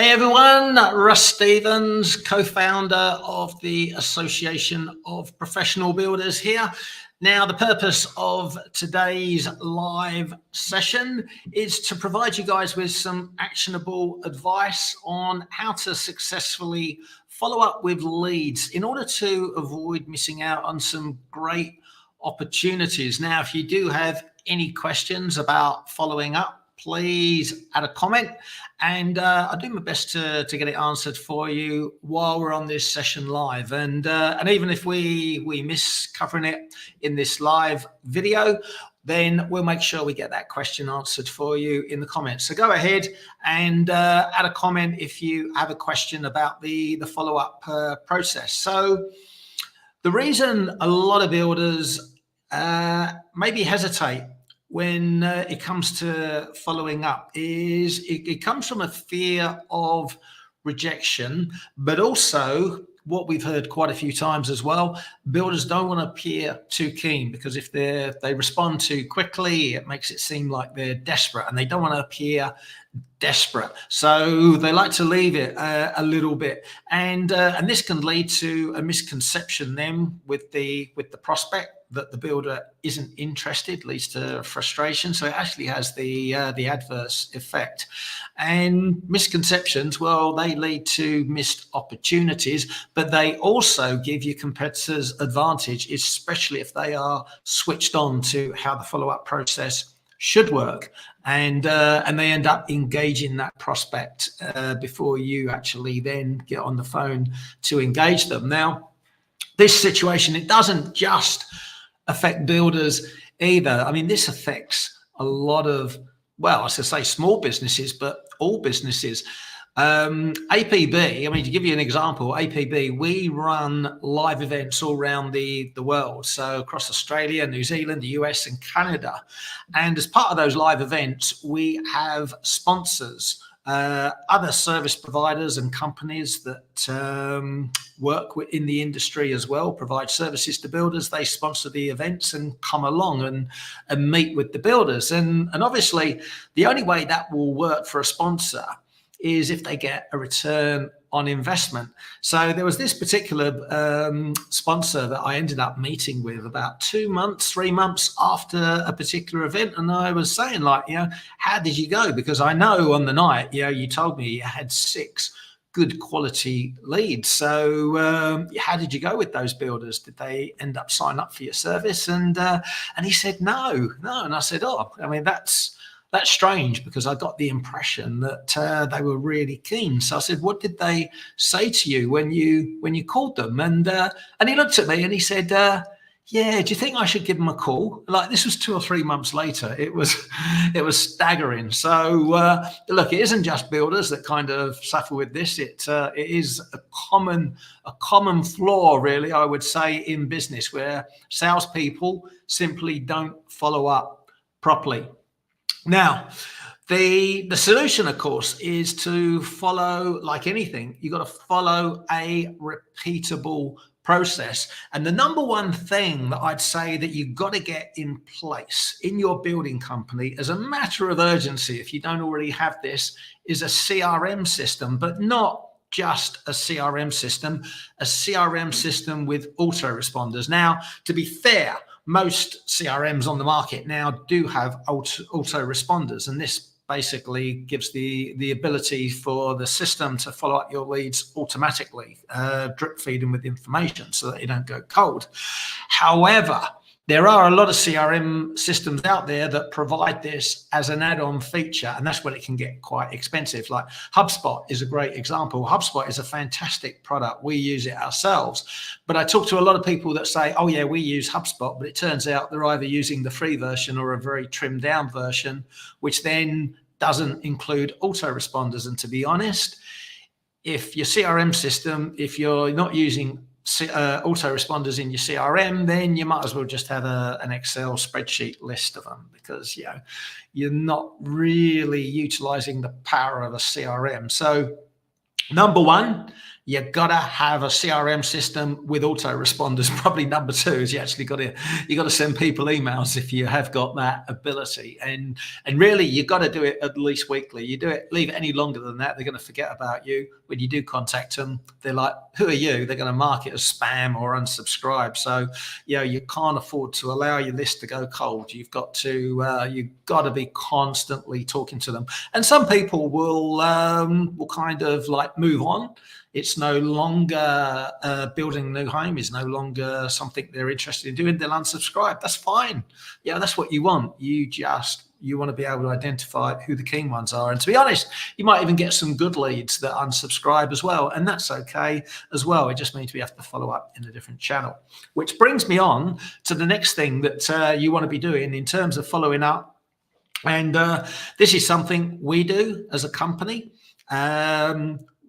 Hey everyone, Russ Stevens, co-founder of the Association of Professional Builders here. Now, the purpose of today's live session is to provide you guys with some actionable advice on how to successfully follow up with leads in order to avoid missing out on some great opportunities. Now, if you do have any questions about following up, please add a comment and I'll do my best to get it answered for you while we're on this session live. And even if we miss covering it in this live video, then we'll make sure we get that question answered for you in the comments. So go ahead and add a comment if you have a question about the follow-up process. So the reason a lot of builders maybe hesitate when it comes to following up is it comes from a fear of rejection, but also what we've heard quite a few times as well, builders don't want to appear too keen, because if they respond too quickly, it makes it seem like they're desperate, and they don't want to appear desperate. So they like to leave it a little bit, and this can lead to a misconception then with the prospect that the builder isn't interested, leads to frustration. So it actually has the adverse effect. And misconceptions, well, they lead to missed opportunities, but they also give you competitors advantage, especially if they are switched on to how the follow-up process should work, and they end up engaging that prospect before you actually then get on the phone to engage them. Now, this situation, it doesn't just affect builders either. I mean, this affects a lot of, well, I should say small businesses, but all businesses. APB, I mean, to give you an example, APB, we run live events all around the world. So across Australia, New Zealand, the US and Canada. And as part of those live events, we have sponsors, other service providers and companies that work in the industry as well, provide services to builders. They sponsor the events and come along and meet with the builders. And obviously, the only way that will work for a sponsor is if they get a return on investment. So there was this particular sponsor that I ended up meeting with about 2 months, 3 months after a particular event. And I was saying, like, how did you go? Because I know on the night, you told me you had 6 good quality leads. So how did you go with those builders? Did they end up signing up for your service? And he said, no. And I said, oh, I mean, that's strange, because I got the impression that they were really keen. So I said, what did they say to you when you called them? And he looked at me and he said, yeah, do you think I should give them a call? Like, this was 2 or 3 months later. It was staggering. So look, it isn't just builders that kind of suffer with this. It is a common flaw, really, I would say, in business, where salespeople simply don't follow up properly. Now, the solution, of course, is to follow, like anything, you've got to follow a repeatable process. And the number one thing that I'd say that you've got to get in place in your building company as a matter of urgency, if you don't already have this, is a CRM system, but not just a CRM system with autoresponders. Now, to be fair, most CRMs on the market now do have autoresponders, and this basically gives the ability for the system to follow up your leads automatically, drip feed them with information so that you don't go cold. However, there are a lot of CRM systems out there that provide this as an add-on feature, and that's when it can get quite expensive. Like HubSpot is a great example. HubSpot is a fantastic product. We use it ourselves. But I talk to a lot of people that say, oh yeah, we use HubSpot, but it turns out they're either using the free version or a very trimmed down version, which then doesn't include autoresponders. And to be honest, if your CRM system, if you're not using autoresponders in your CRM, then you might as well just have an Excel spreadsheet list of them, because you're not really utilizing the power of a CRM. So number one, You gotta have a CRM system with autoresponders. Probably number two is you gotta send people emails if you have got that ability. And really you gotta do it at least weekly. You leave it any longer than that, they're gonna forget about you. When you do contact them, they're like, who are you? They're gonna mark it as spam or unsubscribe. So you can't afford to allow your list to go cold. You've got to be constantly talking to them. And some people will kind of like move on. It's no longer building a new home is no longer something they're interested in doing. They'll unsubscribe. That's fine. Yeah, that's what you want. You want to be able to identify who the keen ones are. And to be honest, you might even get some good leads that unsubscribe as well. And that's okay as well. It just means we have to follow up in a different channel. Which brings me on to the next thing that you want to be doing in terms of following up. And this is something we do as a company.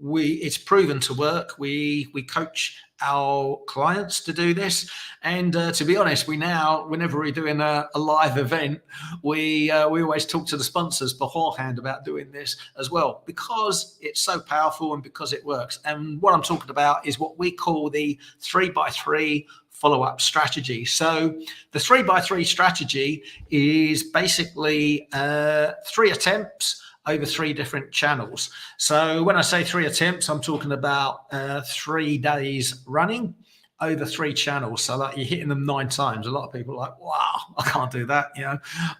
It's proven to work. We coach our clients to do this, and to be honest, whenever we're doing a live event, we always talk to the sponsors beforehand about doing this as well, because it's so powerful and because it works. And what I'm talking about is what we call the 3x3 follow-up strategy. So the 3x3 strategy is basically 3 attempts over 3 different channels. So when I say 3 attempts, I'm talking about 3 days running over 3 channels. So like you're hitting them 9 times. A lot of people are like, wow, I can't do that.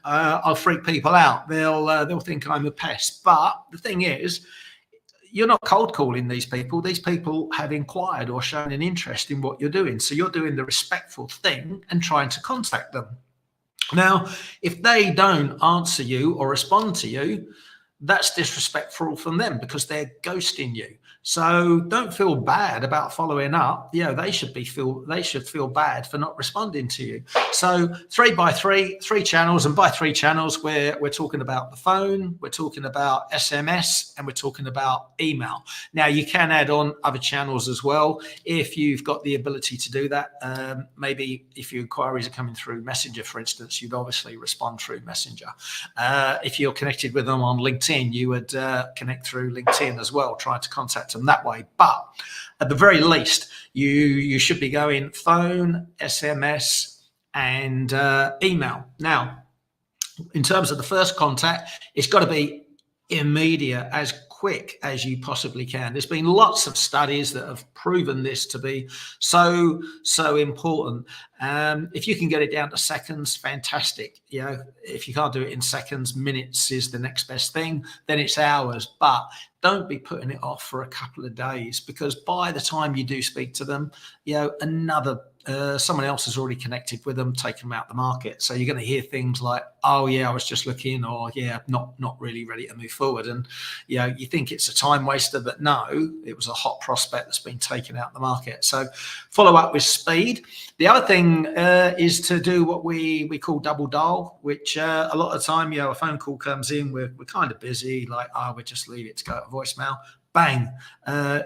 I'll freak people out. They'll think I'm a pest. But the thing is, you're not cold calling these people. These people have inquired or shown an interest in what you're doing. So you're doing the respectful thing and trying to contact them. Now, if they don't answer you or respond to you, that's disrespectful from them because they're ghosting you. So don't feel bad about following up. They should feel bad for not responding to you. So 3x3, 3 channels, and by 3 channels, we're talking about the phone, we're talking about SMS, and we're talking about email. Now you can add on other channels as well if you've got the ability to do that. Maybe if your inquiries are coming through Messenger, for instance, you'd obviously respond through Messenger. If you're connected with them on LinkedIn, you would connect through LinkedIn as well, trying to contact them that way. But at the very least, you should be going phone, SMS, and email. Now, in terms of the first contact, it's got to be immediate, as quick as you possibly can. There's been lots of studies that have proven this to be so important. If you can get it down to seconds, fantastic. If you can't do it in seconds, minutes is the next best thing. Then it's hours. But don't be putting it off for a couple of days, because by the time you do speak to them, someone else has already connected with them, taken them out the market. So you're going to hear things like, oh yeah, I was just looking, or yeah, not really ready to move forward. And you think it's a time waster, but no, it was a hot prospect that's been taken out the market. So follow up with speed. The other thing is to do what we call double dial, which a lot of the time, a phone call comes in, we're kind of busy, like, we'll just leave it to go to voicemail. Bang,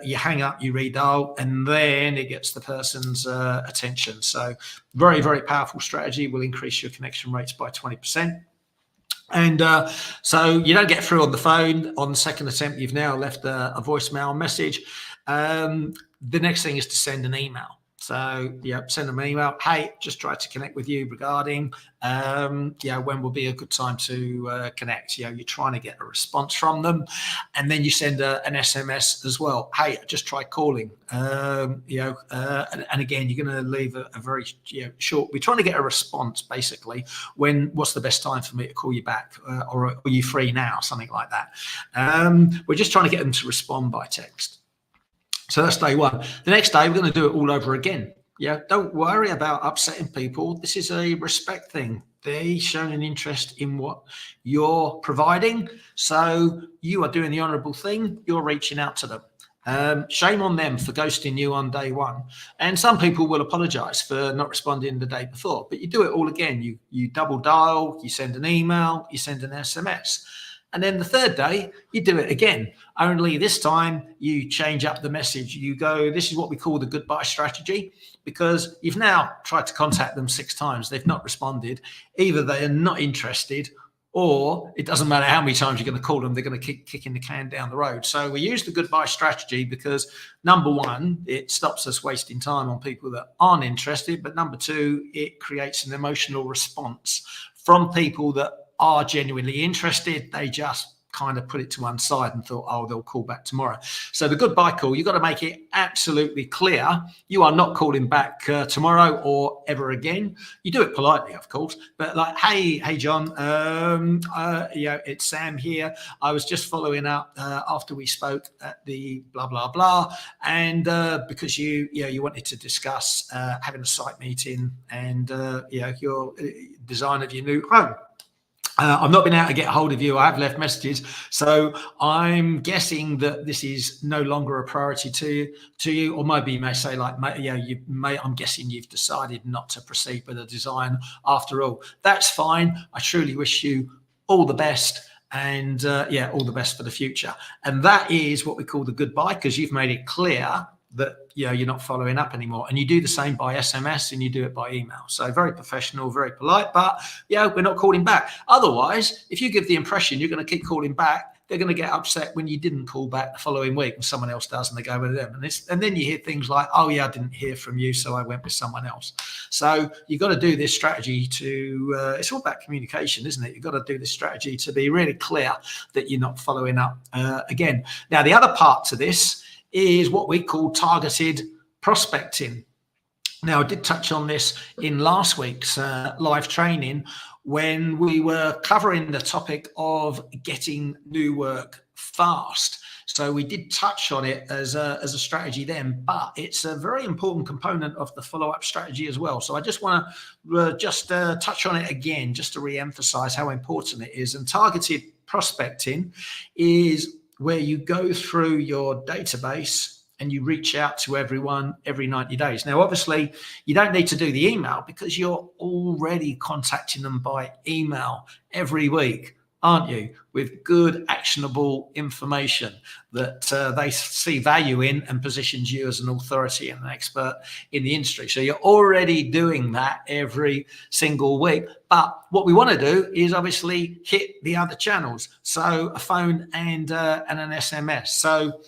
you hang up, you redial, and then it gets the person's attention. So very, very powerful strategy, will increase your connection rates by 20%. And so you don't get through on the phone. On the second attempt, you've now left a voicemail message. The next thing is to send an email. So send them an email. Hey, just tried to connect with you regarding, when will be a good time to connect? You're trying to get a response from them, and then you send an SMS as well. Hey, I just tried calling. And again, you're going to leave a very short. We're trying to get a response basically. What's the best time for me to call you back, or are you free now? Something like that. We're just trying to get them to respond by text. So that's day one. The next day, we're going to do it all over again. Don't worry about upsetting people. This is a respect thing. They've shown an interest in what you're providing. So you are doing the honorable thing. You're reaching out to them. Shame on them for ghosting you on day one. And some people will apologize for not responding the day before, but you do it all again. You double dial, you send an email, you send an SMS. And then the third day, you do it again. Only this time, you change up the message. You go, this is what we call the goodbye strategy, because you've now tried to contact them 6 times. They've not responded. Either they are not interested, or it doesn't matter how many times you're going to call them, they're going to keep kicking the can down the road. So we use the goodbye strategy because, number one, it stops us wasting time on people that aren't interested. But number two, it creates an emotional response from people that are genuinely interested. They just kind of put it to one side and thought, oh, they'll call back tomorrow. So the goodbye call, you've got to make it absolutely clear you are not calling back tomorrow or ever again. You do it politely, of course, but like, hey John, it's Sam here. I was just following up after we spoke at the blah blah blah, and because you wanted to discuss having a site meeting and your design of your new home. I've not been able to get hold of you. I have left messages. So I'm guessing that this is no longer a priority to you, or maybe you may say I'm guessing you've decided not to proceed with the design after all. That's fine. I truly wish you all the best, and all the best for the future. And that is what we call the goodbye, because you've made it clear that you're not following up anymore. And you do the same by SMS and you do it by email. So very professional, very polite, but we're not calling back. Otherwise, if you give the impression you're going to keep calling back, they're going to get upset when you didn't call back the following week and someone else does, and they go with them. And then you hear things like, oh yeah, I didn't hear from you, so I went with someone else. So you've got to do this strategy to, it's all about communication, isn't it? You've got to do this strategy to be really clear that you're not following up again. Now, the other part to this is what we call targeted prospecting. Now, I did touch on this in last week's live training when we were covering the topic of getting new work fast. So we did touch on it as a strategy then, but it's a very important component of the follow-up strategy as well. So I just want to touch on it again, just to re-emphasize how important it is. And targeted prospecting is where you go through your database and you reach out to everyone every 90 days. Now, obviously, you don't need to do the email because you're already contacting them by email every week, aren't you? With good, actionable information that they see value in and positions you as an authority and an expert in the industry. So you're already doing that every single week. But what we want to do is obviously hit the other channels. So a phone and an SMS. So,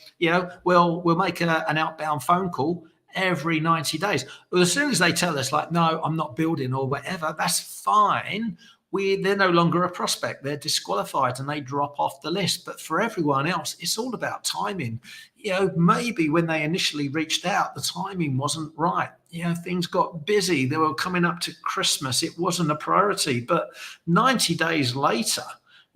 we'll make an outbound phone call every 90 days. Well, as soon as they tell us like, no, I'm not building or whatever, that's fine. They're no longer a prospect. They're disqualified and they drop off the list. But for everyone else, it's all about timing. Maybe when they initially reached out, the timing wasn't right. Things got busy. They were coming up to Christmas. It wasn't a priority. But 90 days later,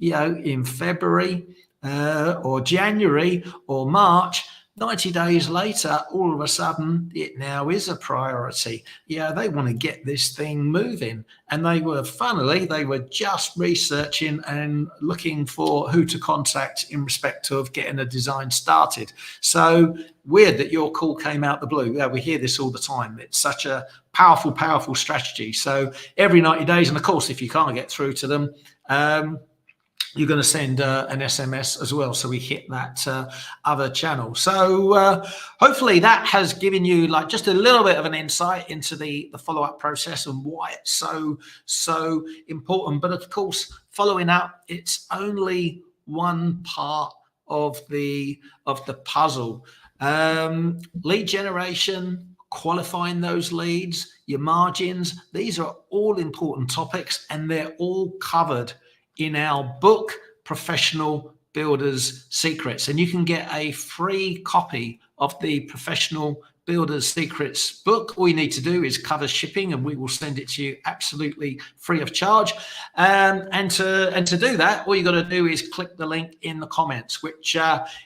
in February or January or March, 90 days later, all of a sudden, it now is a priority. They want to get this thing moving. And they were just researching and looking for who to contact in respect of getting a design started. So weird that your call came out the blue. Yeah, we hear this all the time. It's such a powerful, powerful strategy. So every 90 days, and of course, if you can't get through to them, you're going to send an SMS as well. So we hit that other channel. So hopefully that has given you just a little bit of an insight into the follow-up process and why it's so important. But of course, following up, it's only one part of the puzzle. Lead generation, qualifying those leads, your margins, these are all important topics, and they're all covered in our book, Professional Builders Secrets. And you can get a free copy of the Professional Builders Secrets book. All you need to do is cover shipping, and we will send it to you absolutely free of charge. And to do that, all you got to do is click the link in the comments, which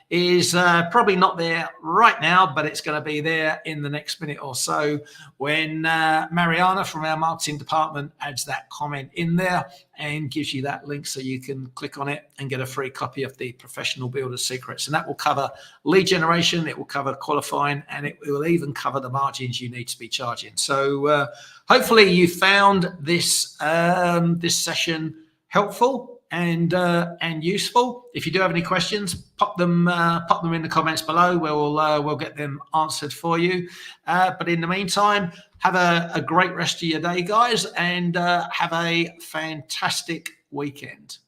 is probably not there right now, but it's going to be there in the next minute or so when Mariana from our marketing department adds that comment in there and gives you that link so you can click on it and get a free copy of the Professional Builders Secrets. And that will cover lead generation, it will cover qualifying, and it will even cover the margins you need to be charging. So hopefully you found this this session helpful and useful. If you do have any questions, pop them in the comments below. We'll get them answered for you. But in the meantime, have a great rest of your day, guys, and have a fantastic weekend.